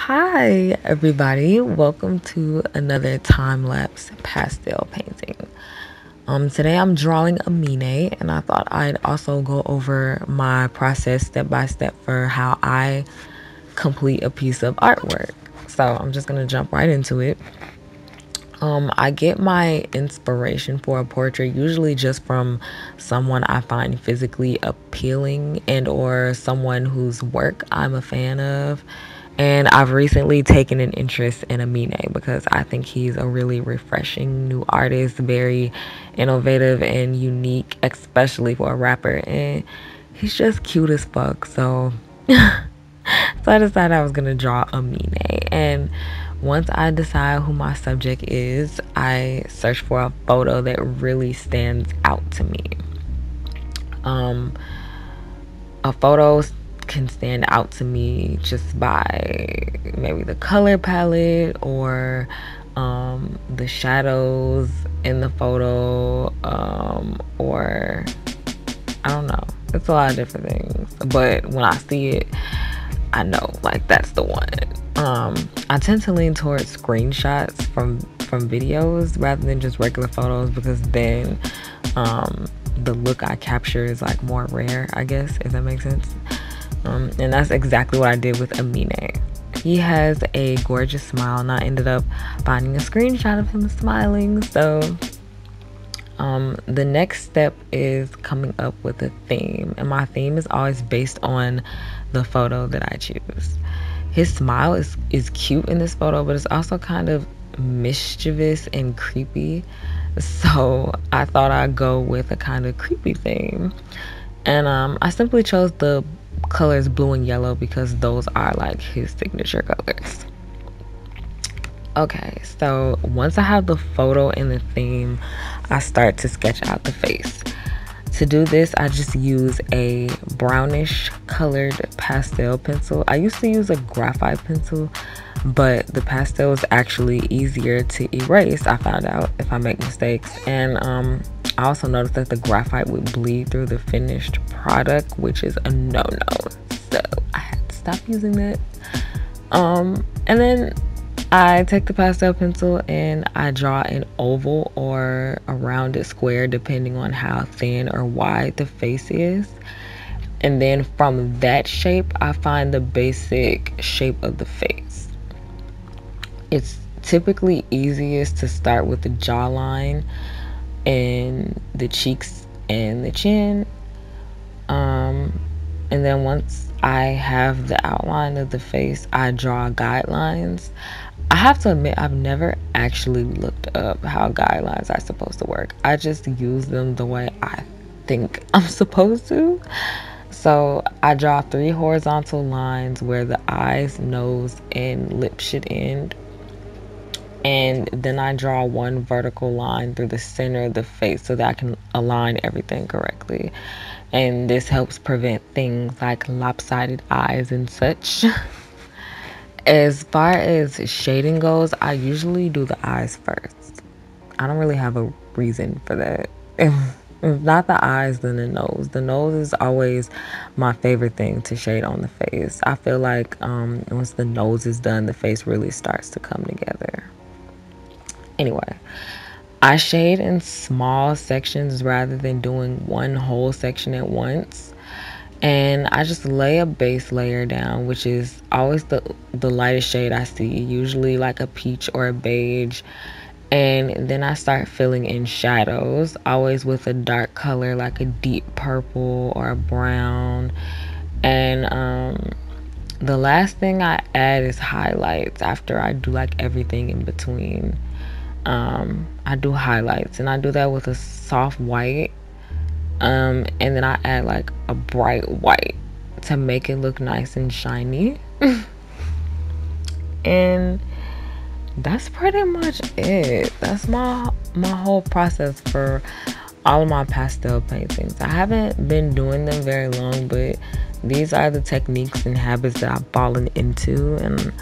Hi everybody, welcome to another time-lapse pastel painting. Today I'm drawing Aminé, and I thought I'd also go over my process step by step for how I complete a piece of artwork. So I'm just gonna jump right into it. I get my inspiration for a portrait usually just from someone I find physically appealing and or someone whose work I'm a fan of. And I've recently taken an interest in Aminé because I think he's a really refreshing new artist, very innovative and unique, especially for a rapper. And he's just cute as fuck. So so I decided I was gonna draw Aminé, and once I decide who my subject is, I search for a photo that really stands out to me. Um, a photo can stand out to me just by maybe the color palette or the shadows in the photo, or I don't know. It's a lot of different things, but when I see it, I know like that's the one. I tend to lean towards screenshots from videos rather than just regular photos because then the look I capture is like more rare, I guess, if that makes sense. And that's exactly what I did with Aminé. He has a gorgeous smile, and I ended up finding a screenshot of him smiling. So the next step is coming up with a theme, and my theme is always based on the photo that I choose. His smile is cute in this photo, but it's also kind of mischievous and creepy. So I thought I'd go with a kind of creepy theme. And I simply chose the colors blue and yellow because those are like his signature colors. Okay, so once I have the photo and the theme, I start to sketch out the face. To do this, I just use a brownish colored pastel pencil. I used to use a graphite pencil, but the pastel is actually easier to erase, I found out, if I make mistakes. And I also noticed that the graphite would bleed through the finished product, which is a no-no. So I had to stop using that. And then I take the pastel pencil and I draw an oval or a rounded square depending on how thin or wide the face is. And then from that shape, I find the basic shape of the face. It's typically easiest to start with the jawline and the cheeks and the chin. And then once I have the outline of the face, I draw guidelines. I have to admit, I've never actually looked up how guidelines are supposed to work. I just use them the way I think I'm supposed to. So I draw 3 horizontal lines where the eyes, nose, and lips should end. And then I draw 1 vertical line through the center of the face so that I can align everything correctly. And this helps prevent things like lopsided eyes and such. As far as shading goes, I usually do the eyes first. I don't really have a reason for that. If not the eyes, then the nose. The nose is always my favorite thing to shade on the face. I feel like once the nose is done, the face really starts to come together. Anyway, I shade in small sections rather than doing one whole section at once. And I just lay a base layer down, which is always the lightest shade I see, usually like a peach or a beige. And then I start filling in shadows, always with a dark color like a deep purple or a brown. And the last thing I add is highlights after I do like everything in between. I do highlights, and I do that with a soft white. And then I add like a bright white to make it look nice and shiny. And that's pretty much it. That's my whole process for all of my pastel paintings. I haven't been doing them very long, but these are the techniques and habits that I've fallen into, and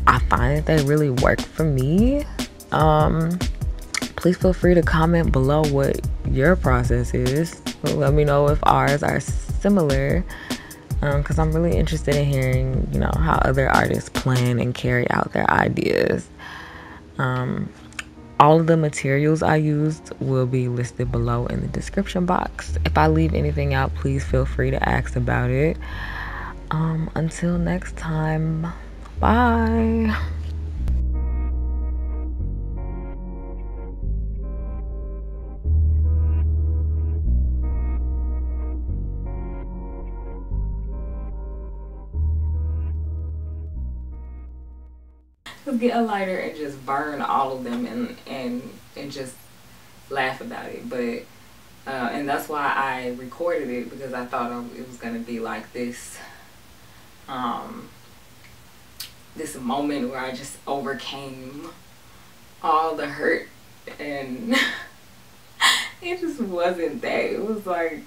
I find that they really work for me. Please feel free to comment below what your process is. Let me know if ours are similar. because I'm really interested in hearing, you know, how other artists plan and carry out their ideas. All of the materials I used will be listed below in the description box. If I leave anything out, please feel free to ask about it. Until next time, bye. Let's get a lighter and just burn all of them and just laugh about it. But and that's why I recorded it, because I thought it was gonna be like this this moment where I just overcame all the hurt, and it just wasn't that. It was like